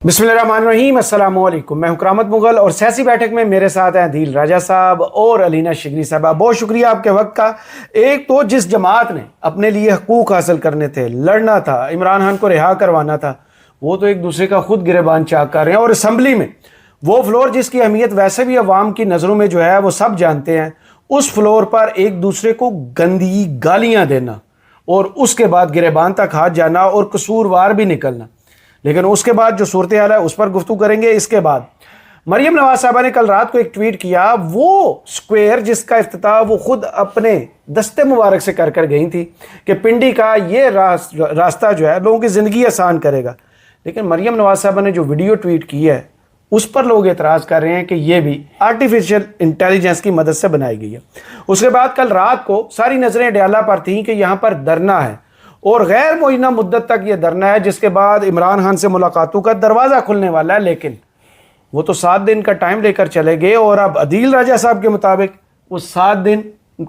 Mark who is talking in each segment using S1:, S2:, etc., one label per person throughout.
S1: बिस्मिल्लाहिर्रहमानिर्रहीम, अस्सलाम वालेकुम। मैं हूं करामत मुगल और सियासी बैठक में मेरे साथ हैं अदील राजा साहब और अलीना शिगरी साहब। बहुत शुक्रिया आपके वक्त का। एक तो जिस जमात ने अपने लिए हकूक़ हासिल करने थे, लड़ना था, इमरान खान को रिहा करवाना था, वो तो एक दूसरे का खुद गिरेबान चाक कर रहे हैं। और असम्बली में वो फ्लोर जिसकी अहमियत वैसे भी अवाम की नज़रों में जो है वो सब जानते हैं, उस फ्लोर पर एक दूसरे को गंदी गालियाँ देना और उसके बाद गिरेबान तक हाथ जाना और कसूरवार भी निकलना। लेकिन उसके बाद जो सूरत हाल है उस पर गुफ्तगू करेंगे। इसके बाद मरियम नवाज साहबा ने कल रात को एक ट्वीट किया, वो स्क्वायर जिसका इफ्तिताह वो खुद अपने दस्ते मुबारक से कर गई थी कि पिंडी का ये रास्ता जो है लोगों की ज़िंदगी आसान करेगा। लेकिन मरियम नवाज साहबा ने जो वीडियो ट्वीट की है उस पर लोग एतराज़ कर रहे हैं कि ये भी आर्टिफिशियल इंटेलिजेंस की मदद से बनाई गई है। उसके बाद कल रात को सारी नज़रें डयाला पर थीं कि यहाँ पर धरना है और गैर मुअय्यना मुद्दत तक ये धरना है, जिसके बाद इमरान खान से मुलाकातों का दरवाज़ा खुलने वाला है। लेकिन वो तो 7 दिन का टाइम लेकर चले गए और अब अदील राजा साहब के मुताबिक वो 7 दिन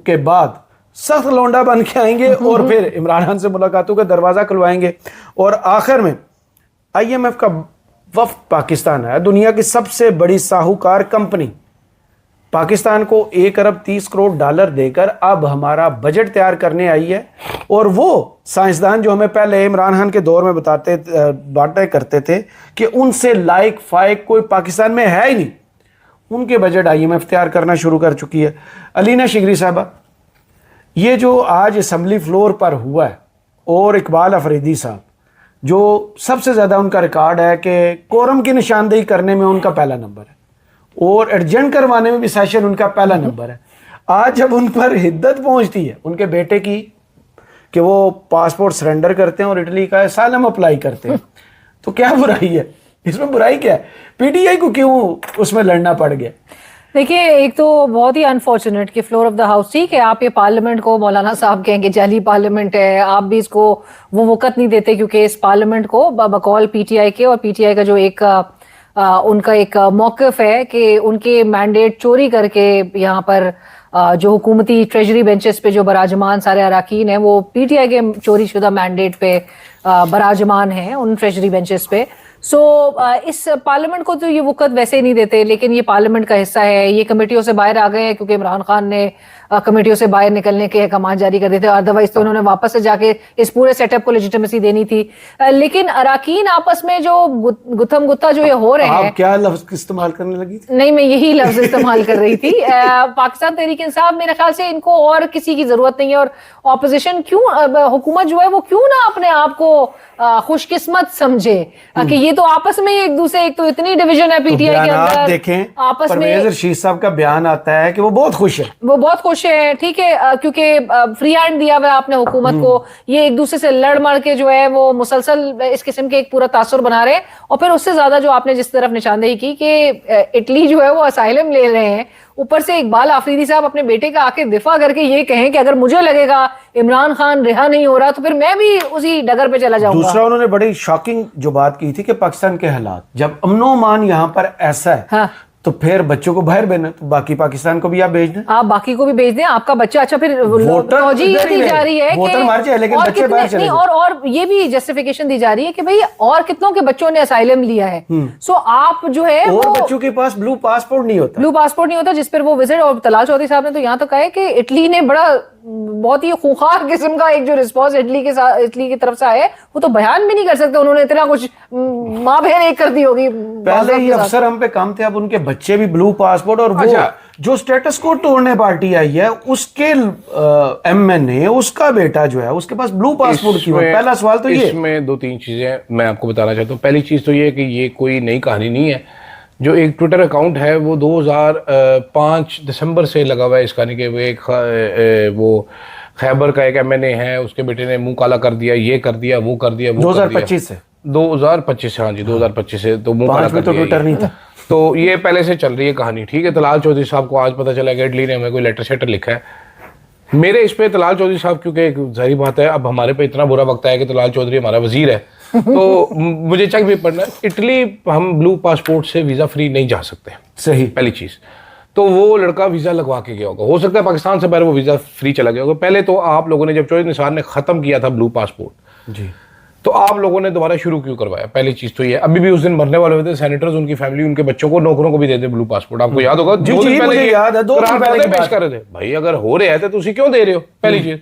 S1: के बाद सख्त लौंडा बन के आएंगे और फिर इमरान खान से मुलाकातों का दरवाज़ा खुलवाएंगे। और आखिर में IMF का वफ्द पाकिस्तान है, दुनिया की सबसे बड़ी साहूकार कंपनी पाकिस्तान को $1 अरब 30 करोड़ देकर अब हमारा बजट तैयार करने आई है। और वो साइंसदान जो हमें पहले इमरान खान के दौर में बातें करते थे कि उनसे लाइक फाइक कोई पाकिस्तान में है ही नहीं, उनके बजट IMF तैयार करना शुरू कर चुकी है। अलीना शिगरी साहबा, ये जो आज असम्बली फ्लोर पर हुआ है और इकबाल अफरीदी साहब जो सबसे ज़्यादा उनका रिकॉर्ड है कि कोरम की निशानदेही करने में उनका पहला नंबर है और एडजेंट करवाने में भी सेशन उनका पहला नंबर है। आज जब उन पर हिद्दत पहुंचती है उनके बेटे की कि वो पासपोर्ट सरेंडर करते हैं और इटली का असाइलम अप्लाई करते हैं, तो क्या बुराई है इसमें? बुराई क्या है? PTI को क्यों उसमें लड़ना पड़ गया?
S2: देखिए, एक तो बहुत ही अनफॉर्चुनेट कि फ्लोर ऑफ द हाउस, ठीक है, आप ये पार्लियामेंट को मौलाना साहब कहेंगे जाली पार्लियामेंट है, आप भी इसको वो वक़्त नहीं देते क्योंकि इस पार्लियामेंट को बकौल PTI के और PTI का जो एक उनका एक मौक़िफ़ है कि उनके मैंडेट चोरी करके यहाँ पर जो हुकूमती ट्रेजरी बेंचेस पे जो बराजमान सारे अराकीन हैं वो PTI के चोरी शुदा मैंडेट पे बराजमान हैं उन ट्रेजरी बेंचेस पे। सो इस पार्लियामेंट को तो ये वक़्त वैसे ही नहीं देते, लेकिन ये पार्लियामेंट का हिस्सा है। ये कमेटियों से बाहर आ गए हैं क्योंकि इमरान खान ने कमेटियों से बाहर निकलने के अहकाम जारी कर दिए थे, अदरवाइज तो उन्होंने वापस से जाके इस पूरे सेटअप को लेजिटिमेसी देनी थी। लेकिन अराकीन आपस में जो गुत्थम गुत्था जो ये हो रहे हैं,
S1: क्या लफ्ज इस्तेमाल करने लगी थी?
S2: नहीं, मैं यही लफ्ज इस्तेमाल कर रही थी। पाकिस्तान तहरीक इंसाफ मेरे ख्याल से इनको और किसी की जरूरत नहीं है और ऑपोजिशन क्यों, हुकूमत जो है वो क्यों ना अपने आप को खुशकिस्मत समझे कि ये तो आपस में एक दूसरे, एक तो इतनी डिवीजन है PTI के अंदर,
S1: देखें
S2: आपस में
S1: परवेज रशीद साहब का बयान आता है कि वो बहुत खुश है,
S2: वो बहुत खुश है, ठीक है, क्योंकि फ्री हैंड दिया हुआ है आपने हुकूमत को। ये एक दूसरे से लड़ मड़ के जो है वो मुसलसल इस किस्म के एक पूरा तासुर बना रहे हैं। और फिर उससे ज्यादा जो आपने जिस तरफ निशानदेही की कि इटली जो है वो असाइलम ले रहे हैं, ऊपर से इकबाल आफरीदी साहब अपने बेटे का आके दिफा करके ये कहें कि अगर मुझे लगेगा इमरान खान रिहा नहीं हो रहा तो फिर मैं भी उसी डगर पे चला जाऊंगा।
S1: दूसरा, उन्होंने बड़ी शॉकिंग जो बात की थी कि पाकिस्तान के हालात जब अमनो मान यहाँ पर ऐसा है, हाँ, तो फिर बच्चों को बाहर भेजना, तो बाकी पाकिस्तान को भी आप भेज दें,
S2: आप बाकी को भी भेज दें, आपका बच्चा। अच्छा, फिर तौजीह ये दी जा रही है
S1: वोटर मार जाए लेकिन बच्चे बाहर चले जाएं।
S2: और ये भी जस्टिफिकेशन दी जा रही है कि भाई और कितनों के बच्चों ने असाइलम लिया है, सो आप जो है
S1: और बच्चों के पास ब्लू पासपोर्ट नहीं होता
S2: जिस पर वो विजिट। और तलाल चौधरी साहब ने तो यहाँ तक कहा है कि इटली ने बहुत ही खूंखार किस्म का एक जो रिस्पॉन्स इटली की तरफ से आया है वो तो बयान भी नहीं कर सकते, उन्होंने इतना कुछ माँ बहन एक कर दी होगी।
S1: पहले ही अफसर हम पे काम थे, अब उनके बच्चे भी ब्लू पासपोर्ट। और वो जो स्टेटस को तोड़ने पार्टी आई है उसके MNA उसका बेटा जो है उसके पास ब्लू पासपोर्ट क्यों है? पहला सवाल तो ये।
S3: इसमें 2-3 चीजें मैं आपको बताना चाहता हूँ। पहली चीज तो ये कि ये कोई नई कहानी नहीं है। जो एक ट्विटर अकाउंट है वो 2005 दिसंबर से लगा हुआ है इस कहानी के। वो खैबर का एक MNA है, उसके बेटे ने मुंह काला कर दिया, ये कर दिया, वो कर दिया,
S1: 2025 से
S3: 2025 से, हाँ जी 2025 से, तो मुंह काला कर
S1: दिया। ट्विटर नहीं था
S3: तो ये पहले से चल रही है कहानी, ठीक है। तलाल चौधरी साहब को आज पता चला कि इटली ने हमें कोई लेटर शेटर लिखा है। मेरे इस पे तलाल चौधरी साहब, क्योंकि एक जाहिर बात है अब हमारे पे इतना बुरा वक्त आया कि तलाल चौधरी हमारा वजीर है तो मुझे चेक भी पढ़ना है। इटली हम ब्लू पासपोर्ट से वीजा फ्री नहीं जा सकते,
S1: सही
S3: पहली चीज। तो वो लड़का वीजा लगवा के गया होगा, हो सकता है पाकिस्तान से पहले वो वीजा फ्री चला गया होगा। पहले तो आप लोगों ने जब चौधरी निसार ने खत्म किया था ब्लू पासपोर्ट
S1: जी,
S3: तो आप लोगों ने दोबारा शुरू क्यों करवाया? पहली चीज तो ये, अभी भी उस दिन मरने वाले हुए थे सेनेटर्स, उनकी फैमिली, उनके बच्चों को, नौकरों को भी दे दे ब्लू पासपोर्ट। आपको याद होगा,
S1: जी, जी, मुझे याद है, 2 दिन पहले
S3: पेश कर रहे थे। भाई अगर हो रहे हैं तो तुसी क्यों दे रहे हो? पहली चीज।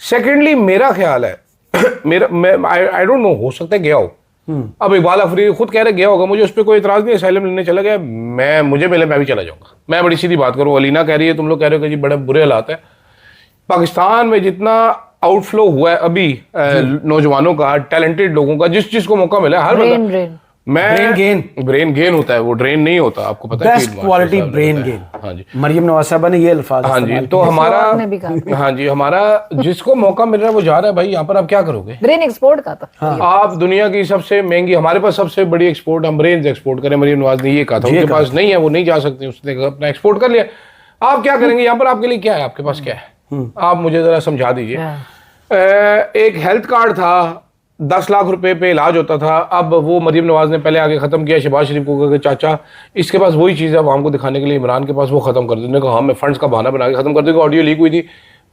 S3: सेकेंडली मेरा ख्याल है, आई डोंट नो, हो सकता है गया हो। अब इकबाल अफरीदी खुद कह रहे गया होगा, मुझे उस पर कोई इतराज नहीं, असाइलम लेने चला गया, मुझे मिले मैं भी चला जाऊंगा। मैं बड़ी सीधी बात करूं, अलीना कह रही है, तुम लोग कह रहे हो कि जी बड़े बुरे हालात है। पाकिस्तान में जितना आउटफ्लो हुआ है अभी नौजवानों का, टैलेंटेड लोगों का, जिस को मौका मिला है, हर बंदा, ब्रेन गेन होता है, वो ड्रेन नहीं होता, आपको पता है।
S1: Best quality brain gain.
S3: हाँ जी,
S1: मरियम नवाज साहबा ने ये अल्फाज।
S3: हाँ जी, तो हमारा, हाँ जी, हमारा जिसको मौका मिल रहा है वो जा रहा है। भाई यहाँ पर आप क्या करोगे?
S2: ब्रेन एक्सपोर्ट का था।
S1: हाँ।
S3: आप दुनिया की सबसे महंगी, हमारे पास सबसे बड़ी एक्सपोर्ट, हम ब्रेन एक्सपोर्ट करें। मरियम नवाज ने ये कहा था, उनके पास नहीं है, वो नहीं जा सकती, उसने अपना एक्सपोर्ट कर लिया। आप क्या करेंगे यहाँ पर? आपके लिए क्या है? आपके पास क्या है? आप मुझे जरा समझा दीजिए। एक हेल्थ कार्ड था, 10 लाख रुपए पे इलाज होता था। अब वो मरियम नवाज ने पहले आगे खत्म किया, शहबाज शरीफ को कहा चाचा इसके पास वही चीज़ है, अब हमको दिखाने के लिए इमरान के पास वो खत्म कर दी। कहा हाँ मैं फंड्स का बहाना बना के खत्म कर दूंगा। ऑडियो लीक हुई थी,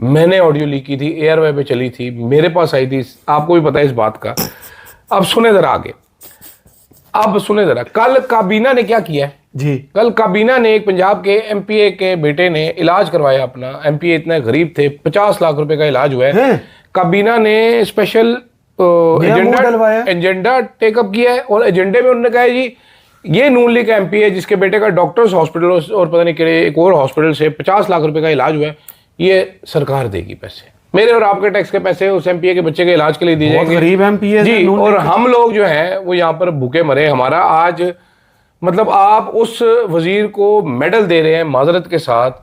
S3: मैंने ऑडियो लीक की थी, एयरवे पे चली थी, मेरे पास आई थी, आपको भी पता है इस बात का। अब सुने जरा आगे, अब सुने जरा, कल काबीना ने क्या किया है
S1: जी।
S3: कल काबीना ने एक पंजाब के एमपीए के बेटे ने इलाज करवाया अपना। एमपीए इतने गरीब थे, 50 लाख रुपए का इलाज हुआ है। काबीना ने स्पेशल एजेंडा टेकअप किया है, और एजेंडे में उन्होंने कहा है जी ये नून लीग का एमपी है जिसके बेटे का डॉक्टर्स हॉस्पिटल और पता नहीं एक और हॉस्पिटल से 50 लाख रुपए का इलाज हुआ है, ये सरकार देगी पैसे, मेरे और आपके टैक्स के पैसे उस एमपीए के बच्चे के इलाज के लिए दिए जाएंगे।
S1: गरीब एमपीए
S3: जी, और हम लोग जो हैं वो यहाँ पर भूखे मरे। हमारा आज मतलब आप उस वजीर को मेडल दे रहे हैं माजरत के साथ,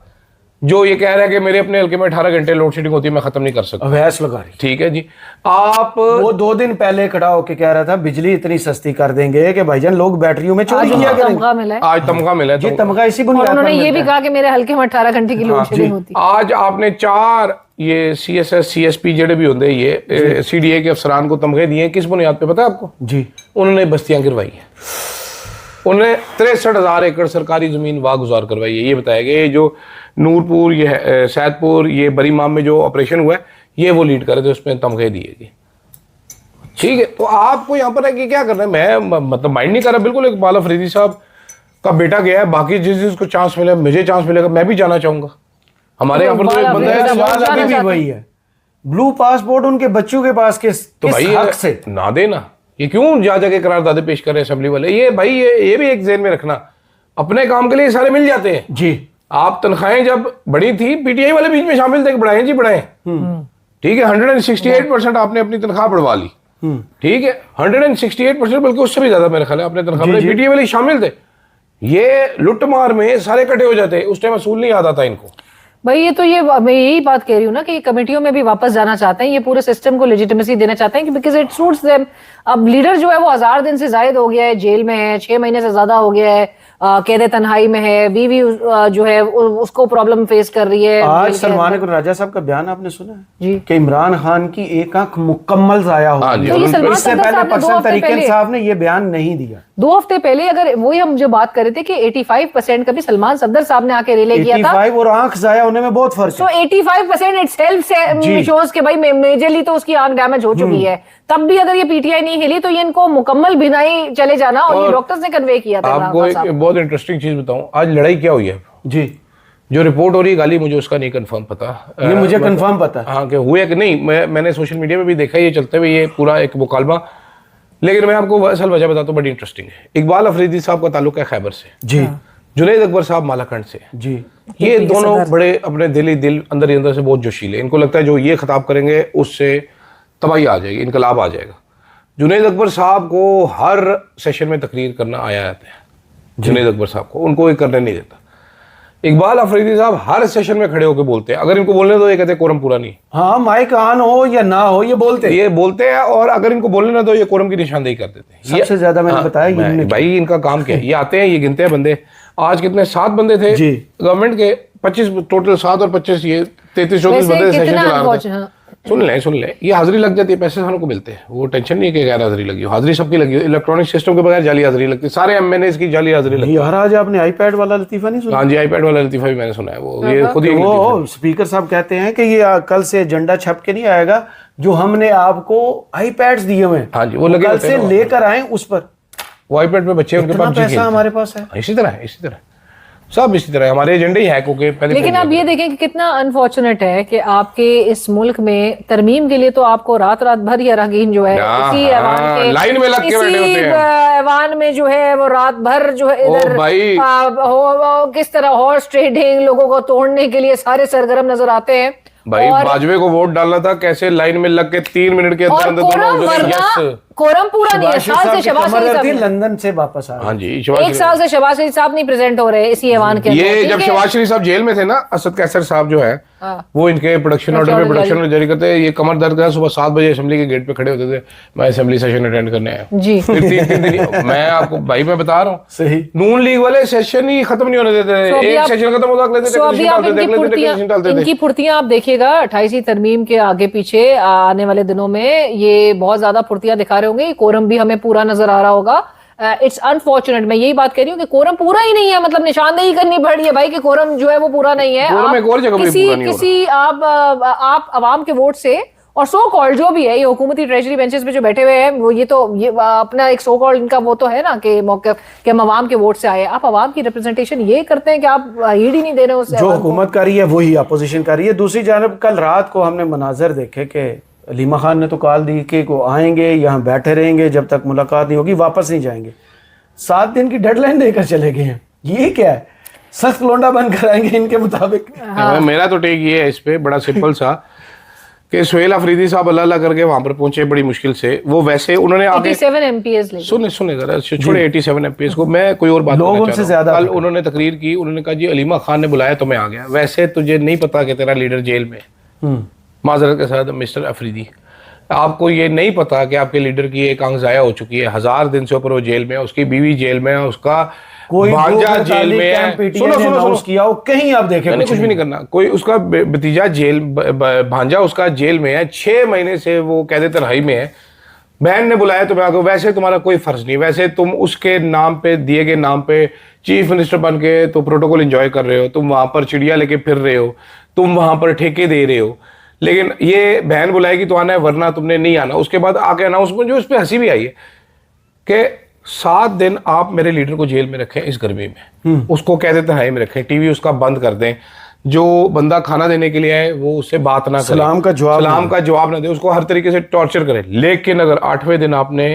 S3: जो ये कह रहा है कि मेरे अपने हल्के में 18 घंटे लोड शेडिंग होती है, मैं खत्म नहीं कर सकता।
S1: अवैस लगा रही।
S3: ठीक है जी। आप
S1: वो 2 दिन पहले खड़ा होके कह रहा था बिजली इतनी सस्ती कर देंगे कि भाईजान लोग बैटरियों में चोरी किया करेंगे।
S3: आज तमगा मिला है,
S1: ये तमगा इसी बुनियाद पर
S2: उन्होंने ये भी कहा कि मेरे हल्के में 18 घंटे की लोड शेडिंग होती है।
S3: आज आपने 4 ये CSS CSP जेडे भी होंगे, ये CDA के अफसरान को तमगे दिए, किस बुनियाद पे पता है आपको? जी, उन्होंने बस्तियां गिरवाई है, उन्हें 63,000 एकड़ सरकारी जमीन वागुजार करवाई है। ये बताया गया जो नूरपुर, ये सैदपुर, ये बरी माम में जो ऑपरेशन हुआ है, ये वो लीड कर रहे थे, उसमें तमगे दिए गए। ठीक है, तो आपको यहाँ पर है कि क्या करना है, मैं मतलब माइंड नहीं कर रहा बिल्कुल। इकबाल अफरीदी साहब का बेटा गया है, बाकी जिसको चांस मिले, मुझे चांस मिलेगा, मैं भी जाना चाहूंगा। हमारे यहाँ पर तो एक बंदा है,
S1: अभी भी वही है, ब्लू पासपोर्ट उनके बच्चों के पास किस
S3: भाई
S1: हक से
S3: ना देना। ये क्यों जा जाके करारदादे पेश कर रहे हैं असेंबली वाले? ये भाई ये भी एक ज़हन में रखना, अपने काम के लिए सारे मिल जाते हैं जी। आप तनख्वाहें जब बड़ी थी, पीटीआई वाले बीच में शामिल थे, बढ़ाएं जी बढ़ाएं। ठीक है, 168% आपने अपनी तनख्वाह बढ़वा ली। ठीक है, 168%, बल्कि उससे भी ज्यादा मेरा ख्याल है आपने तनख्वाह, पीटीआई वाले शामिल थे। ये लुट मार में सारे इकट्ठे हो जाते, उस टाइम असूल नहीं याद आता इनको।
S2: भाई ये तो, ये मैं यही बात कह रही हूँ ना कि कमेटियों में भी वापस जाना चाहते हैं, ये पूरे सिस्टम को लेजिटिमेसी देना चाहते हैं कि बिकॉज इट सूट्स देम। अब लीडर जो है वो 1000 दिन से जायद हो गया है, जेल में है, 6 महीने से ज्यादा हो गया है, कैद तन्हाई में है, बीवी जो है उसको प्रॉब्लम फेस कर रही है।
S1: आज सलमान राजा साहब का बयान आपने सुना है जी कि इमरान खान की एक आंख मुकम्मल जाया हो गई।
S2: तो
S1: इससे पहले पर्सन तरीके साहब ने ये बयान नहीं दिया।
S2: 2 हफ्ते पहले, अगर वही हम जो बात कर रहे थे कि 85% का भी सलमान सफदर साहब ने आके रिले किया था।
S1: 85 और आंख जाया होने में बहुत फर्क है।
S2: 85% इटसेल्फ शोज के भाई मेजरली तो उसकी आंख डैमेज हो चुकी है, तब भी अगर ये पीटीआई नहीं हिली तो ये इनको मुकम्मल बिनाई चले जाना। और ये डॉक्टर्स ने कन्वे किया था।
S3: आपको एक बहुत इंटरेस्टिंग चीज बताऊं, आज लड़ाई क्या हुई है जी, जो रिपोर्ट हो रही है गाली, मुझे उसका नहीं कंफर्म पता।
S1: ये मुझे कंफर्म पता है
S3: हाँ कि हुए कि नहीं, मैंने सोशल मीडिया में भी देखा ये चलते हुए, ये पूरा एक मुकालमा। लेकिन मैं आपको असल वजह बताता हूँ, बड़ी इंटरेस्टिंग है। इकबाल अफरीदी साहब का ताल्लुक है खैबर से जी, जुनैद अकबर साहब मालाकंड से जी। ये दोनों बड़े अपने दिल अंदर ही अंदर से बहुत जोशीले। इनको लगता है जो ये खिताब करेंगे उससे तबाही आ जाएगी, इनकलाब आ जाएगा। जुनैद अकबर साहब को हर सेशन में तकरीर करना आया जाता है, जुनैद अकबर साहब को, उनको ये करने नहीं देता। इकबाल अफरीदी साहब हर सेशन में खड़े होकर बोलते हैं, अगर इनको बोलने दो ये कहते हैं कोरम पूरा नहीं।
S1: हाँ, माइक ऑन हो या ना हो ये बोलते हैं, और अगर इनको बोलने ना दो ये कोरम की निशानदेही कर देते हैं। सबसे ज्यादा मैंने बताया
S3: भाई इनका काम क्या है, ये आते हैं, ये गिनते हैं बंदे। आज कितने 7 बंदे थे गवर्नमेंट के, 25 टोटल 7 और 25 ये 33-34 बंदे सेशन चला रहे थे। सुन ले, ये हाजिरी लग जाती है, पैसे सारों को मिलते हैं, वो टेंशन नहीं है कि गैर हाजिरी लगी हो, हाजिरी सबकी लगी हो। इलेक्ट्रॉनिक सिस्टम के बगैर जाली हाजिरी लगती है, सारे MNAs की जाली हाजिरी लगती है।
S1: यार आज आपने आईपैड वाला लतीफा नहीं सुना?
S3: हाँ जी, आईपैड वाला लतीफा भी मैंने सुना है, वो ये खुद ही
S1: वो स्पीकर साहब कहते हैं कि ये कल से एजेंडा छप के नहीं आएगा, जो हमने आपको आईपैड्स दिए हुए हैं,
S3: हाँ जी, वो लगे
S1: कल
S3: होते
S1: से
S3: हैं
S1: लेकर आए उस पर।
S3: वो आईपैड पे बच्चे उनके
S1: इतना
S3: पास
S1: पैसा हमारे पास है।
S3: इसी तरह सब इसी तरह हमारे एजेंडे ही हैक हो गए पहले।
S2: लेकिन आप ये देखें कि कितना अनफॉर्चुनेट है कि आपके इस मुल्क में तरमीम के लिए तो आपको रात भर ये रंगीन जो है इसी ऐवान के
S3: लाइन में लग के बैठे होते हैं,
S2: ऐवान में जो है वो रात भर जो है इधर
S3: भाई
S2: किस तरह हॉर्स ट्रेडिंग लोगों को तोड़ने के लिए सारे सरगर्म नजर आते हैं।
S3: भाई बाजवे को वोट डालना था, कैसे लाइन में लग के 3 मिनट के अंदर अंदर दोनों
S2: कोरम पूरा नहीं है। साल से शहबाज शरीफ साहब
S1: लंदन से वापस आ,
S3: हाँ जी,
S2: एक साल से शहबाज शरीफ साहब नहीं प्रेजेंट हो रहे इसी ऐवान के अंदर।
S3: ये जब शहबाज शरीफ साहब जेल में थे ना, असद कैसर साहब जो है वो इनके प्रोडक्शन ऑर्डर पे प्रोडक्शन जारी करते हैं। ये कमर दर्द का सुबह 7 बजे असेंबली के गेट पे खड़े होते थे, मैं असेंबली सेशन अटेंड करने आया
S2: जी।
S3: फिर 3 दिन मैं आपको भाई मैं बता रहा हूँ,
S1: सही
S3: नून लीग वाले सेशन ही खत्म नहीं होने देते थे, एक सेशन खत्म होता
S2: इनकी फुर्तियां आप देखिएगा 28वीं तरमीम के आगे पीछे आने वाले दिनों में ये बहुत ज्यादा फुर्तियां दिखा रहे होंगे। कोरम भी हमें पूरा नजर आ रहा होगा। इट्स अनफॉर्चुनेट, मैं यही बात कह रही हूँ कि कोरम पूरा ही नहीं है, मतलब निशानदेही करनी पड़ रही है भाई कि कोरम जो है वो पूरा नहीं है। किसी आप अवाम के वोट से और सो कॉल्ड जो भी है ये हुकूमती ट्रेजरी बेंचेस पे जो बैठे हुए हैं वो ये अपना एक सो कॉल्ड इनका वो तो है ना कि मौके कि हम अवाम के वोट से आए। आप अवाम की रिप्रेजेंटेशन ये करते हैं कि आप हीड ही नहीं दे रहे हो।
S1: जो हुकूमत कर रही है वही अपोजिशन कर रही है। दूसरी जानब कल रात को हमने मनाजर देखे कि अलीमा खान ने तो कॉल दी कि वो आएंगे, यहाँ बैठे रहेंगे जब तक मुलाकात नहीं होगी, वापस नहीं जाएंगे। 7 दिन की डेडलाइन देकर चले गए हैं। ये क्या है? सख्त लोंडा बनकर आएंगे इनके मुताबिक।
S3: हाँ। मेरा तो टेक ये है इस पे बड़ा सिंपल सा कि सुहेल अफरीदी साहब अल्लाह करके वहां पर पहुंचे बड़ी मुश्किल से। वो वैसे उन्होंने आगे
S2: 87 MPs
S3: सुने जरा छोड़े 87 MPs को। मैं कोई और बात
S1: लोगों से ज्यादा
S3: कल उन्होंने तकरीर की, उन्होंने कहा जी अलीमा खान ने बुलाया तो मैं आ गया। वैसे तुझे नहीं पता कि तेरा लीडर जेल में, माजरत के साथ मिस्टर अफरीदी, आपको ये नहीं पता कि आपके लीडर की एक आंख जाया हो चुकी है। 1000 दिन से ऊपर वो जेल में है, उसकी बीवी जेल में है, उसका भांजा जेल में है। सुनो
S1: किया हो कहीं आप देखें
S3: कुछ भी नहीं करना। कोई उसका भतीजा जेल, भांजा उसका जेल में है, 6 महीने से वो कैद तन्हाई में है। बहन ने बुलाया तो मैं आगे, वैसे तुम्हारा कोई फर्ज नहीं, वैसे तुम उसके नाम पे दिए गए नाम पे चीफ मिनिस्टर बन के तो प्रोटोकॉल एंजॉय कर रहे हो, तुम वहां पर चिड़िया लेके फिर रहे हो, तुम वहां पर ठेके दे रहे हो, लेकिन ये बहन बुलाएगी तो आना है वरना तुमने नहीं आना। उसके बाद आके अनाउंसमेंट जो उस पर हंसी भी आई है कि 7 दिन आप मेरे लीडर को जेल में रखें इस गर्मी में, उसको कह देते हैं में रखें, टीवी उसका बंद कर दें, जो बंदा खाना देने के लिए आए वो उससे बात ना करे, सलाम का जवाब ना दे, उसको हर तरीके से टॉर्चर करे। लेकिन अगर 8वें दिन आपने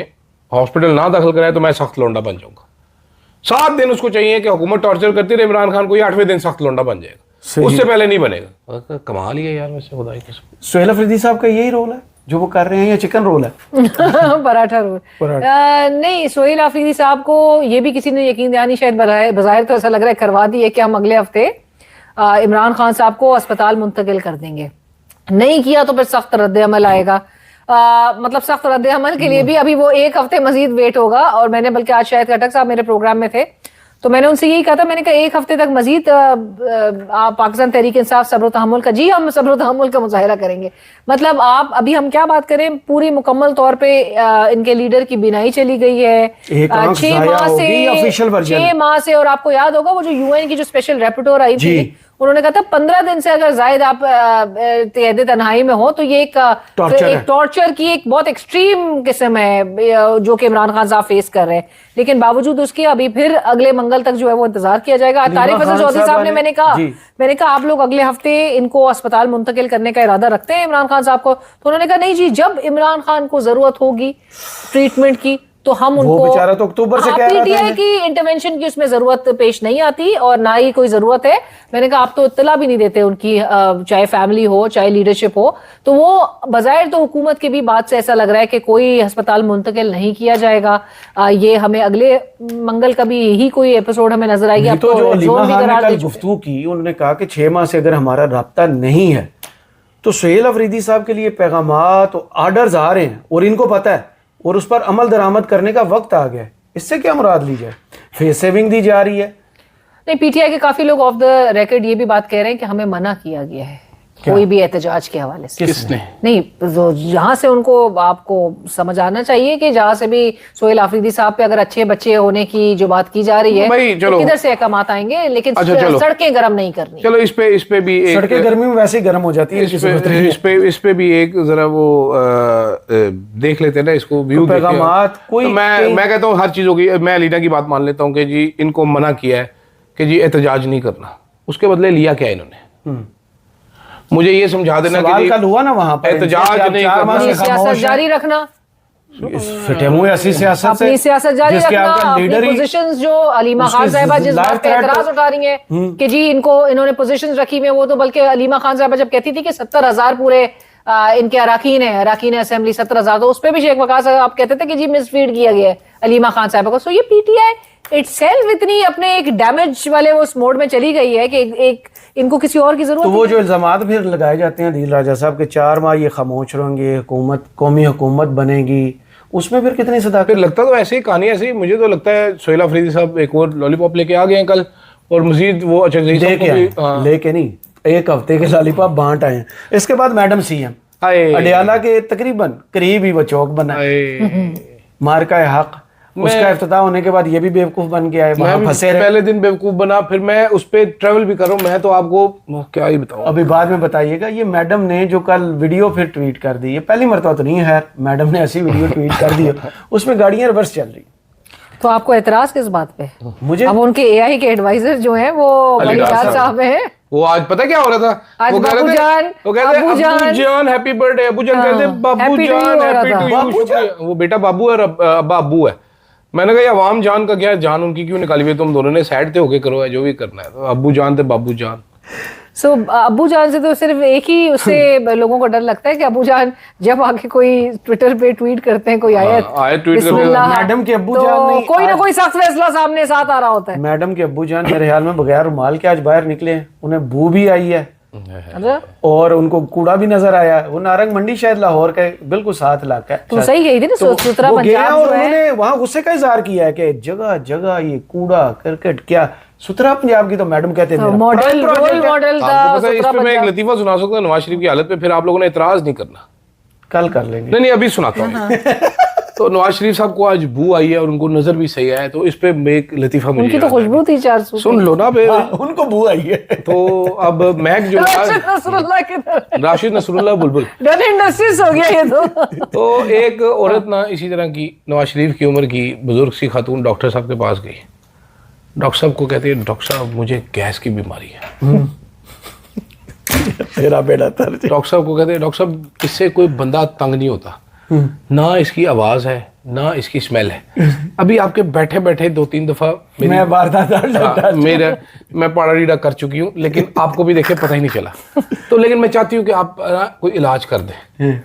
S3: हॉस्पिटल ना दाखिल कराया तो मैं सख्त लौंडा बन जाऊंगा। 7 दिन उसको चाहिए कि हुकूमत टॉर्चर करती रहे इमरान खान को, 8वें दिन सख्त लौंडा बन जाएगा, उससे पहले नहीं बनेगा। कमाल ही है यार वैसे खुदा की कसम।
S1: सुहेल अफरीदी साहब का यही रोल है जो वो कर रहे हैं या चिकन रोल है?
S2: पराठा रोल नहीं, सुहेल अफरीदी साहब को ये भी किसी ने यकीन दहानी शायद बज़ाहिर तो ऐसा लग रहा है करवा दी है कि हम अगले हफ्ते इमरान खान साहब को अस्पताल मुंतकिल कर देंगे। नहीं किया तो फिर सख्त रद्द अमल आएगा। मतलब सख्त रद्द अमल के लिए भी अभी वो 1 हफ्ते मजीद वेट होगा। और मैंने बल्कि आज शायद खटक साहब मेरे प्रोग्राम में थे तो मैंने उनसे यही कहा था, मैंने कहा 1 हफ्ते तक मजीद पाकिस्तान तहरीक इंसाफ सब्र तहम्मुल का, जी हम सब्र तहम्मुल का मुजाहिरा करेंगे। मतलब आप अभी हम क्या बात करें, पूरी मुकम्मल तौर पे इनके लीडर की बिनाई चली गई है 6 माह से। और आपको याद होगा वो जो UN की जो स्पेशल रेपोर्टर आई थी, उन्होंने कहा था 15 दिन से अगर जायद आप कैद तन्हाई में हो तो ये एक टॉर्चर की एक बहुत एक्सट्रीम किस्म है जो कि इमरान खान साहब फेस कर रहे हैं। लेकिन बावजूद उसके अभी फिर अगले मंगल तक जो है वो इंतजार किया जाएगा। तारिक फजल चौधरी साहब ने मैंने कहा आप लोग अगले हफ्ते इनको अस्पताल मुंतकिल करने का इरादा रखते हैं इमरान खान साहब को? तो उन्होंने कहा नहीं जी, जब इमरान खान को जरूरत होगी ट्रीटमेंट की तो हम उनको,
S1: बेचारा तो अक्टूबर से कह रहा था
S2: PTI की इंटरवेंशन की उसमें जरूरत पेश नहीं आती और ना ही कोई जरूरत है। मैंने कहा आप तो इत्तला भी नहीं देते उनकी, चाहे फैमिली हो चाहे लीडरशिप हो। तो वो बजाय तो हुकूमत की भी बात से ऐसा लग रहा है कि कोई अस्पताल मुंतकिल नहीं किया जाएगा। ये हमें अगले मंगल का भी यही कोई एपिसोड हमें नजर आएगी।
S1: तो जो अलीमा खान ने कल गुफ्तगू की, उन्होंने कहा कि 6 माह से अगर हमारा राब्ता नहीं है तो सुहेल अफरीदी साहब के लिए पैगामात ऑर्डर्स आ रहे हैं और इनको पता है और उस पर अमल दरामद करने का वक्त आ गया है। इससे क्या मुराद ली जाए? फेस सेविंग दी जा रही है।
S2: नहीं, PTI के काफी लोग ऑफ द रिकॉर्ड ये भी बात कह रहे हैं कि हमें मना किया गया है कोई भी एहतजाज के हवाले से।
S3: किसने?
S2: नहीं, तो जहाँ से उनको आपको समझ आना चाहिए कि जहाँ से भी सोहेल आफरीदी साहब पे अगर अच्छे बच्चे होने की जो बात की जा रही है
S3: भाई,
S2: तो
S3: चलो।
S2: किधर से अहकामात आएंगे, लेकिन
S3: अच्छा, चलो।
S2: सड़कें गर्म नहीं करनी।
S3: चलो इस पे भी एक
S1: सड़कें गर्मी में वैसे ही गर्म हो जाती है,
S3: इस पे भी एक जरा वो देख लेते हैं ना इसको, व्यू
S1: तो पैगामात कोई
S3: तो मैं कहता हूँ हर चीज़ों की, मैं अलीना की बात मान लेता हूँ कि जी इनको मना किया है कि जी एहतजाज नहीं करना, उसके बदले लिया क्या इन्होंने? मुझे ये समझा देना कि
S1: सवाल कल हुआ ना वहां पर,
S3: एहतजाज नहीं करना,
S2: अपनी सियासत जारी रखना,
S1: फिटे मुंह ऐसी सियासत से,
S2: अपनी सियासत जारी
S1: जिसके
S2: रखना,
S1: आपका
S2: अपनी
S1: लीडर ही
S2: पोजीशंस जो अलीमा खान
S1: उसकी
S2: साहिबा जिस
S1: लाइफ
S2: बात पे
S1: थ्रेट
S2: एतराज उठा रही हैं कि जी इन्होंने पोजीशंस रखी हुई है, वो तो बल्कि अलीमा खान साहिबा जब कहती थी कि 70,000 पूरे इनके अराकीन असेंबली 70,000, तो उस पर भी शेख वकास साहब आप कहते थे कि जी मिसफीड किया गया है अलीमा खान साहिबा को। सो ये पीटीआई इटसेल्फ इतनी अपने एक डैमेज वाले उस मोड में चली गई है कि एक इनको किसी और की जरूरत
S1: तो
S2: नहीं
S1: वो
S2: है।
S1: जो इल्जामात फिर लगाए जाते हैं दिल राजा साहब के 4 माह ये खामोश रहेंगे, हुकूमत कौमी हुकूमत बनेगी, उसमें फिर कितनी सदाकत?
S3: फिर लगता तो ऐसे ही कहानी ऐसी, मुझे तो लगता है सोहेल अफरीदी साहब एक और लॉलीपॉप लेके आ गए हैं कल, और मजीद वो अच्छा
S1: लेके नहीं, एक हफ्ते के लॉलीपॉप बांट आए हैं। इसके बाद मैडम सीएम अडियाला के तकरीबन करीब ही वो चौक बना, मार्का हक, उसका इफ्तिताह होने के बाद ये भी बेवकूफ बन के आए, वहां फंसे रहे।
S3: पहले दिन बेवकूफ बना, फिर मैं उस पे ट्रेवल भी कर रहा हूँ, मैं तो आपको क्या ही बताऊं।
S1: अभी बाद में बताइएगा। ये मैडम ने जो कल वीडियो फिर ट्वीट कर दी, ये पहली मरतबा तो नहीं है, मैडम ने ऐसी वीडियो ट्वीट कर दी उसमें गाड़ियां रिवर्स चल रही।
S2: तो आपको एतराज किस बात पे?
S1: मुझे
S2: अब उनके एआई के एडवाइजर जो हैं वो अलीडार साहब हैं।
S3: वो आज पता क्या हो रहा था,
S2: आज
S3: वो कह रहे थे, वो कहते
S2: अब्बू
S3: जान हैप्पी बर्थडे, अब्बू जान कहते बाबू
S2: Happy to you
S3: जान
S2: हो रहा
S3: हैप्पी
S2: था।
S3: टू यू, शुक्रिया। वो बेटा बाबू है और अब्बा अब्बू है। मैंने कहा ये अवाम जान का क्या, जान उनकी क्यों निकाली हुई, तुम दोनों ने साइड पे होके करो है जो भी करना है। तो अब्बू जान थे बाबू जान।
S2: सो अब्बू जान से तो सिर्फ एक ही उससे लोगों को डर लगता है कि अब्बू जान जब आके कोई ट्विटर पे ट्वीट करते हैं कोई आयत
S3: आयत ट्वीट करते हैं।
S2: बिस्मिल्लाह,
S1: मैडम के अब्बू
S2: तो
S1: जान नहीं,
S2: कोई ना कोई सख्त फैसला सामने साथ आ रहा होता है।
S1: मैडम के अब्बू जान मेरे ख्याल में बगैर रुमाल के आज बाहर निकले हैं, उन्हें बू भी आई है
S2: अच्छा,
S1: और उनको कूड़ा भी नजर आया। वो नारंग मंडी शायद लाहौर का बिल्कुल साथ इलाका है।
S2: तुम सही कही थी ना, सुथरा
S1: वो गया
S2: पंजाब
S1: और
S2: जो है।
S1: उन्होंने वहां गुस्से का इजहार किया है कि जगह जगह ये कूड़ा करकट, क्या सुथरा पंजाब की तो मैडम कहते हैं मेरा
S2: मॉडल
S1: prime project
S2: रोल
S1: है।
S2: मॉडल था
S3: आपको पता है, इस
S2: सुथरा
S3: पे मैं एक
S2: पंजाब।
S3: लतीफा सुना सकता हूँ नवाज शरीफ की हालत पे, फिर आप लोगों ने एतराज नहीं करना।
S1: कल कर लेंगे।
S3: नहीं अभी सुनाता हूँ। तो नवाज शरीफ साहब को आज बू आई है और उनको नजर भी सही आया, तो इस पे एक लतीफा मुझे
S2: उनकी तो
S3: याद है।
S2: खुशबू थी 400
S3: सुन लो ना फिर।
S1: उनको बू आई है।
S3: तो अब महक जो
S2: नसरुल्लाह की तरह
S3: राशिद नसरुल्लाह बुलबुल,
S2: डन इंडस्ट्रीज हो गया ये
S3: तो एक औरत ना इसी तरह की नवाज शरीफ की उम्र की बुजुर्ग सी खातून डॉक्टर साहब के पास गई। डॉक्टर साहब को कहती है डॉक्टर साहब मुझे गैस की बीमारी है।
S1: तेरा बेटा तर
S3: डॉक्टर साहब को कहते हैं डॉक्टर साहब इससे कोई बंदा तंग नहीं होता, ना इसकी आवाज है ना इसकी स्मेल है। अभी आपके बैठे बैठे 2-3 दफा
S1: मैं
S3: मैं पाड़ा रीडा कर चुकी हूँ, लेकिन आपको भी देखे पता ही नहीं चला। तो लेकिन मैं चाहती हूँ कि आप कोई इलाज कर दें।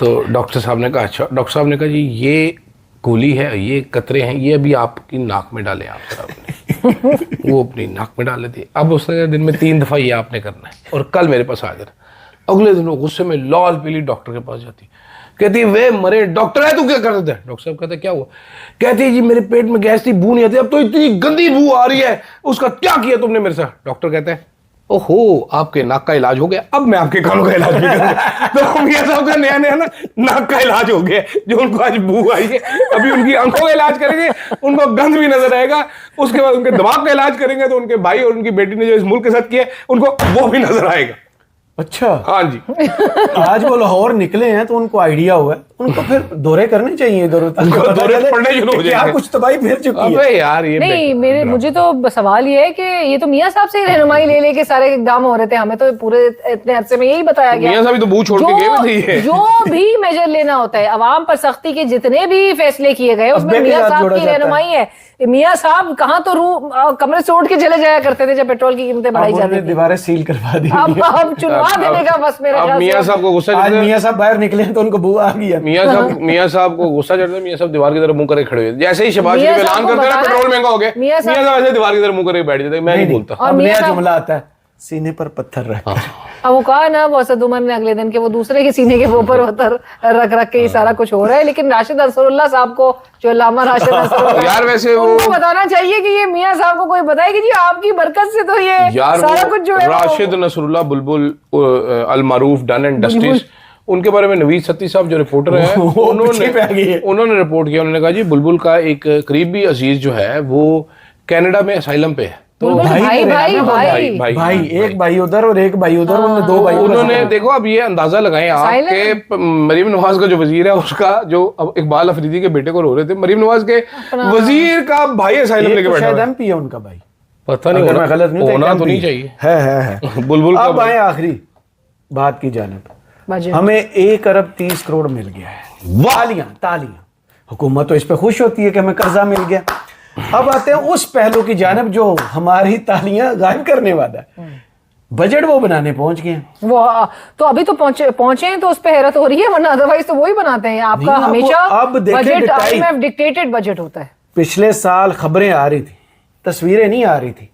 S3: तो डॉक्टर साहब ने कहा अच्छा। डॉक्टर साहब ने कहा जी ये गोली है, ये कतरे हैं, ये अभी आपकी नाक में डालें आप जरा अपने। वो अपनी नाक में डाल लेती। अब उसने दिन में 3 दफा ये आपने करना है और कल मेरे पास आ जाना। अगले दिन वो गुस्से में लाल पीली डॉक्टर के पास जाती, कहती वे मरे डॉक्टर है तू क्या कर देता है। डॉक्टर साहब कहते क्या हुआ, कहती है जी मेरे पेट में गैस थी, बू नहीं आती, अब तो इतनी गंदी बू आ रही है, उसका क्या किया तुमने मेरे साथ। डॉक्टर कहते हैं ओहो आपके नाक का इलाज हो गया, अब मैं आपके कानों का इलाज भी करूंगा। तो मियां साहब का नया नया ना नाक का इलाज हो गया, जो उनको आज बू आई है, अभी उनकी आंखों का इलाज करेंगे, उनको गंध भी नजर आएगा, उसके बाद उनके दिमाग का इलाज करेंगे, तो उनके भाई और उनकी बेटी ने जो इस मुल्क के साथ किया उनको वो भी नजर आएगा।
S1: अच्छा
S3: हाँ जी।
S1: आज वो लाहौर निकले हैं तो उनको आइडिया हुआ है, उनको फिर दौरे करने चाहिए इधर उधर,
S3: दौरे पड़ने शुरू हो
S1: क्या
S3: जाएंगे।
S1: कुछ तबाही फिर चुकी है।
S3: अबे यार ये
S2: नहीं मेरे मुझे तो सवाल ये है कि ये तो मियां साहब से ही रहनुमाई ले लेके सारे काम हो रहे थे, हमें तो पूरे इतने अरसे में यही बताया गया।
S3: मियां साहब तो बू छोड़ के गए हुए थे ये।
S2: जो भी मेजर लेना होता है, अवाम पर सख्ती के जितने भी फैसले किए गए उसमें
S1: अब्बे के
S2: मियां
S1: साथ
S2: साहब
S1: जोड़ा
S2: की
S1: जाता है।
S2: रहनुमाई है। मियां साहब कहाँ तो कमरे से उठ के चले जाया करते थे जब पेट्रोल की कीमतें बढ़ाई जाती थी।
S1: दीवारें सील करवा दी।
S2: अब चुनवा देने का बस मेरा
S3: अब
S2: ख्याल
S3: मियां
S2: से।
S3: साहब को गुस्सा
S1: आज
S3: चढ़ता है।
S1: मियां साहब बाहर निकले हैं तो उनको बू आ गया।
S3: मियां साहब को गुस्सा चढ़ता है, मियां साहब दीवार की तरफ मुंह करे खड़े हुए, जैसे ही शहबाज
S2: मियां
S3: शरीफ
S2: साहब
S3: ऐलान
S2: को
S3: करते हैं ना
S2: बताना-
S3: पेट्रोल महंगा हो गया,
S2: मियां
S3: मियां साहब ऐसे दीवार की तरफ मुंह करे बैठ जाते हैं, मैं नहीं बोलता।
S2: और
S1: अब
S2: मियां
S1: नया
S2: साहब-
S1: जुमला आता है, सीने पर पत्थर रख।
S2: अब वो कहा ना असद उमर ने अगले दिन के वो दूसरे के सीने के ऊपर रख के ये सारा कुछ हो रहा है, लेकिन राशिद नसरुल्लाह साहब को, जो लामा राशिद नसरुल्लाह
S3: यार वैसे वो
S2: उनको बताना चाहिए कि ये मियां साहब को कोई बताए कि जी आपकी बरकत से तो ये सारा कुछ जो है
S3: Rashid Nasrallah Bulbul Al Maroof done and डस्टिस, उनके बारे में नवीद सत्ती साहब जो रिपोर्टर हैं उन्होंने रिपोर्ट किया। उन्होंने कहा जी बुलबुल का एक करीबी अजीज जो है वो कनाडा में असाइलम पे है। तो
S2: भाई
S1: एक भाई उधर और एक भाई उधर, उन्होंने दो भाई।
S3: उन्होंने देखो अब ये अंदाजा लगाएं आप के मरीम नवाज का जो वजीर है उसका, जो अब इकबाल अफरीदी के बेटे को रो रहे थे, मरीम नवाज के वजीर का भाई असाइलम लेके बैठा है।
S1: एमपी है उनका भाई,
S3: पता नहीं,
S1: मैं गलत नहीं
S3: होना तो नहीं चाहिए।
S1: है
S3: बुलबुल का।
S1: अब आए आखिरी बात की जानिब, हमें 1 अरब 30 करोड़ मिल गया है। तालियां। हुकूमत तो इस पे खुश होती है कि हमें कर्जा मिल गया। अब आते हैं उस पहलू की जानिब जो हमारी तालियां गायब करने वाला है। बजट वो बनाने पहुंच गए हैं।
S2: वो तो अभी तो पहुंचे हैं, तो उस पे हैरत हो रही है, वरना अदरवाइज तो वही बनाते हैं। आपका हमेशा
S1: अब
S2: बजट IMF डिक्टेटेड बजट होता है।
S1: पिछले साल खबरें आ रही थी, तस्वीरें नहीं आ रही थी।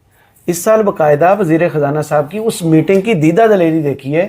S1: इस साल बाकायदा वजीर खजाना साहब की उस मीटिंग की दीदा दलेरी देखी है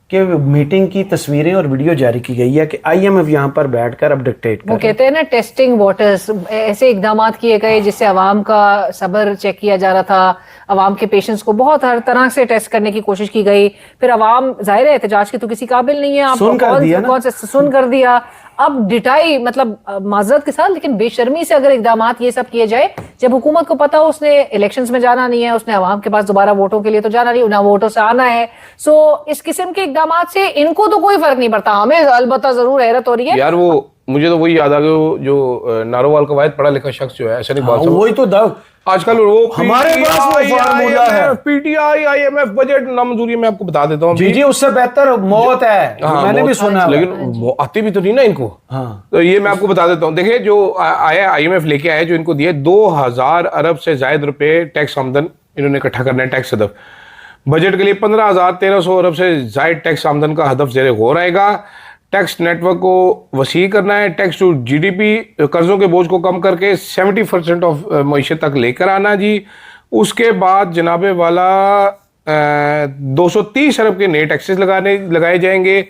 S1: कि मीटिंग की तस्वीरें और वीडियो जारी की गई है कि IMF यहाँ पर बैठकर अब डिक्टेट कर,
S2: वो कहते हैं ना टेस्टिंग वाटर्स, ऐसे इकदाम किए गए जिससे अवाम का सब्र चेक किया जा रहा था, अवाम के पेशेंस को बहुत हर तरह से टेस्ट करने की कोशिश की गई। फिर अवाम जाहिर है एहतजाज की तो किसी काबिल नहीं है, आप सुन कर दिया। अब डिटाई मतलब माजरत के साथ लेकिन बेशर्मी से अगर इकदाम ये सब किए जाए, जब हुकूमत को पता हो उसने इलेक्शंस में जाना नहीं है, उसने अवाम के पास दोबारा वोटों के लिए तो जाना नहीं, ना वोटों से आना है, सो इस किस्म के इकदाम से इनको तो कोई फर्क नहीं पड़ता। हमें अलबत्ता जरूर हैरत हो रही है
S3: यार। वो मुझे तो वही याद आ गया जो नारोवाल का वाहिद पढ़ा लिखा शख्स जो है, ऐसा नहीं बात,
S1: वही तो
S3: आजकल वो
S1: हमारे पास वो फार्मूला है,
S3: PTI IMF बजट नामंजूरी। मैं आपको बता देता हूँ
S1: जी उससे बेहतर मौत है। मैंने भी सुना,
S3: लेकिन आती भी तो नहीं ना इनको। तो ये मैं आपको बता देता हूँ। देखिए जो आया IMF लेके आया, जो इनको दिए 2000 अरब से ज्यादा रुपए टैक्स आमदन इन्होंने इकट्ठा करना है। टैक्स हदफ बजट के लिए 15,1300 अरब से ज्यादा टैक्स आमदन का हदफ ज़ेरे गौर रहेगा। टैक्स नेटवर्क को वसी करना है, टैक्स टू GDP कर्जों के बोझ को कम करके 70% ऑफ मईशत तक लेकर आना जी। उसके बाद जनाबे वाला 230 अरब के नए टैक्सेस लगाए जाएंगे।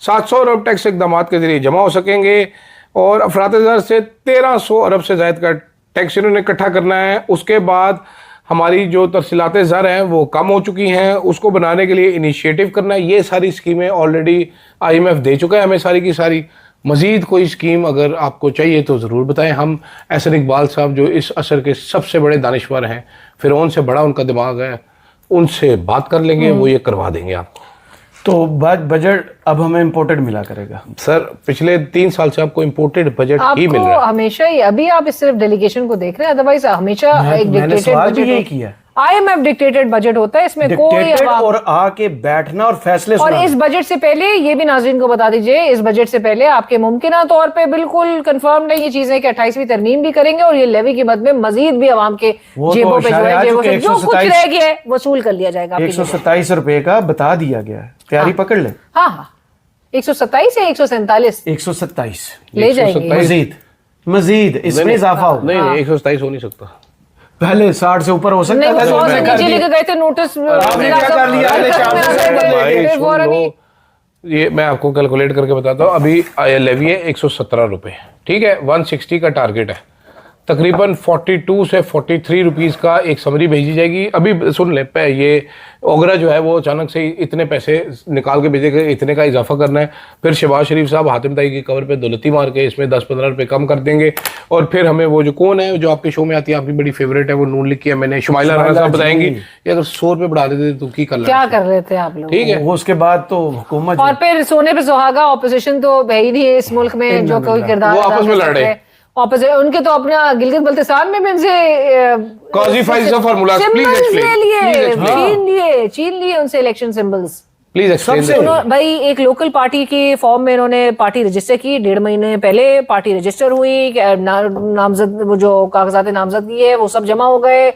S3: 700 अरब टैक्स इकदाम के जरिए जमा हो सकेंगे और अफराद से 1300 अरब से ज्यादा का टैक्स इन्होंने इकट्ठा करना है। उसके बाद हमारी जो तरसीलाते ज़र हैं वो कम हो चुकी हैं, उसको बनाने के लिए इनिशिएटिव करना है। ये सारी स्कीमें ऑलरेडी IMF दे चुका है हमें सारी की सारी। मज़ीद कोई स्कीम अगर आपको चाहिए तो ज़रूर बताएं। हम एहसन इकबाल साहब जो इस असर के सबसे बड़े दानिश्वर हैं, फ़िरौन से बड़ा उनका दिमाग है, उनसे बात कर लेंगे, वो ये करवा देंगे आपको।
S1: तो बजट अब हमें इम्पोर्टेड मिला करेगा
S3: सर। पिछले 3 साल से आपको इम्पोर्टेड बजट ही मिल रहा है
S2: हमेशा ही। अभी आप इस सिर्फ डेलीगेशन को देख रहे हैं, अदरवाइज हमेशा एक डिक्टेटेड बजट
S1: किया।
S2: IMF डिक्टेटेड बजट होता है, इसमें कोई
S1: और आके बैठना और फैसले
S2: और इस बजट से पहले ये भी नाज़रीन को बता दीजिए, इस बजट से पहले आपके मुमकिना तौर पे बिल्कुल कंफर्म नहीं ये चीजें कि 28वीं तरमीम भी करेंगे और ये लेवी की मद में मजीद भी आवाम के जेबों पे जो कुछ रह गया है वसूल कर लिया जाएगा।
S1: 127 रुपए का बता दिया गया है, तैयारी पकड़ ले।
S2: हाँ 127 या 147
S1: 127
S2: ले जाएंगे।
S1: मजीद इसमें इजाफा हो।
S3: नहीं 127 हो नहीं सकता,
S1: पहले 60 से ऊपर हो सकता है।
S2: 100 से नीचे लेके गए थे नोटिस,
S3: ये मैं आपको कैलकुलेट करके बताता हूँ। अभी लेवी है 117 रुपए, ठीक है। 160 का टारगेट है, तकरीबन 42 से 43 रुपीस का एक समरी भेजी जाएगी। अभी सुन ले, ये ओगरा जो है वो अचानक से इतने पैसे निकाल के भेजेगा, इतने का इजाफा करना है। फिर शहबाज शरीफ साहब हातिम ताई की कवर पे दौलती मार के इसमें 10-15 रुपए कम कर देंगे। और फिर हमें वो जो कौन है जो आपके शो में आती है, आपकी बड़ी फेवरेट है, वो नून लिखी है मैंने, शुमाइला राणा साहब बताएंगी ये अगर 100 रुपए बढ़ा देते तो क्या कर रहे थे आप लोग, ठीक है।
S1: वो उसके बाद तो हुकूमत
S2: और फिर सोने पे सुहागा, ऑपोजिशन तो है ही नहीं है इस मुल्क में जो कोई किरदार
S3: वो आपस में लड़े।
S2: उनके तो अपना गिलगित बल्तिस्तान में भी उनसे छीन लिए उनसे इलेक्शन सिंबल्स।
S3: Please explain.
S2: भाई एक लोकल पार्टी के फॉर्म में इन्होंने पार्टी रजिस्टर की, 1.5 महीने पहले पार्टी रजिस्टर हुई, नामजद वो जो कागजात नामजदगी है वो सब जमा हो गए,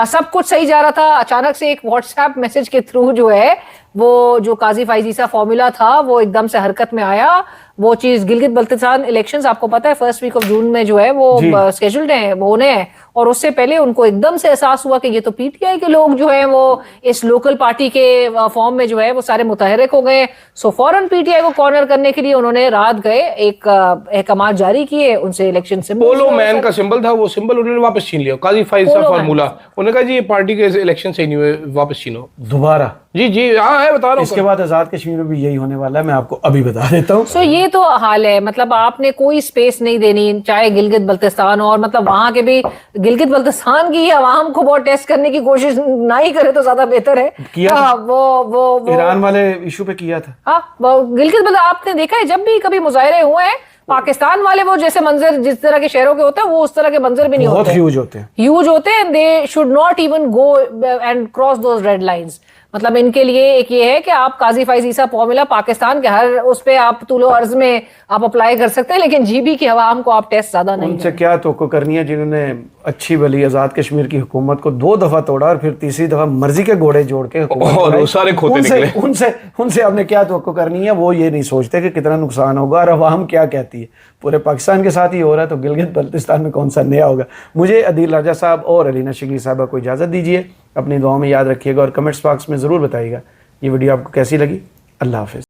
S2: सब कुछ सही जा रहा था। अचानक से एक व्हाट्सएप मैसेज के थ्रू जो है वो जो काजी फाइजीसा फॉर्मूला था वो एकदम से हरकत में आया। वो चीज गिलगित बल्तिस्तान इलेक्शंस आपको पता है 1st वीक ऑफ जून में जो है वो स्केड्यूल्ड है, वो होने हैं। और उससे पहले उनको एकदम से एहसास हुआ कि ये तो पीटीआई के लोग जो है वो इस लोकल पार्टी के फॉर्म में जो है वो सारे मुतहरिक हो गए। सो फौरन पीटीआई को कॉर्नर करने के लिए उन्होंने रात गए एक अहकामात जारी किए, उनसे इलेक्शन सिंबल
S3: पोलो मैन का सिंबल था, वो सिंबल उन्होंने वापस छीन लिया। काजी फाइज सा फार्मूला, उन्होंने कहा जी ये पार्टी के इलेक्शन सही नहीं हुए, वापस छीनो
S1: दोबारा।
S3: जी जी हाँ है, बता रहा हूँ।
S1: इसके बाद आजाद कश्मीर में भी यही होने वाला है, मैं आपको अभी बता देता हूँ।
S2: सो ये तो हाल है, मतलब आपने कोई स्पेस नहीं देनी, चाहे गिलगित बल्तिस्तान और मतलब वहां के भी गिलगित बल्तिस्तान की आवाम को बहुत टेस्ट करने की कोशिश ना ही करे तो ज्यादा बेहतर है।
S1: किया
S2: हाँ, वो
S1: ईरान वाले इशू पे किया था।
S2: हाँ, गिलगित बल्तिस्तान आपने देखा है जब भी कभी मुजाहरे हुए हैं पाकिस्तान वाले, वो जैसे मंजर जिस तरह के शहरों के होते हैं वो उस तरह के मंजर भी नहीं
S1: बहुत
S2: होते,
S1: ह्यूज होते हैं,
S2: ह्यूज होते हैं। They should not even go and cross those red lines. मतलब इनके लिए एक ये है कि आप काजी फाइज ईसा फॉर्मूला पाकिस्तान के हर उस पे आप तुलो अर्ज में आप अप्लाई कर सकते हैं, लेकिन जीबी की आवाम को आप टेस्ट ज्यादा नहीं
S1: उनसे क्या तवक्को करनी है जिन्होंने अच्छी भली आजाद कश्मीर की हुकूमत को 2 दफा तोड़ा और फिर तीसरी दफा मर्जी के घोड़े जोड़ के हुकूमत
S3: और
S1: बनाई।
S3: सारे खोते निकले।
S1: उनसे आपने क्या तवक्को करनी है, वो ये नहीं सोचते कि कितना नुकसान होगा और अवाम क्या कहती है। पूरे पाकिस्तान के साथ ही हो रहा है तो गिलगित बल्तिस्तान में कौन सा नया होगा। मुझे अदील राजा साहब और अलीना शिगनी साहबा को इजाज़त दीजिए, अपनी दुआओं में याद रखिएगा और कमेंट्स बॉक्स में ज़रूर बताइएगा ये वीडियो आपको कैसी लगी। अल्लाह हाफिज़।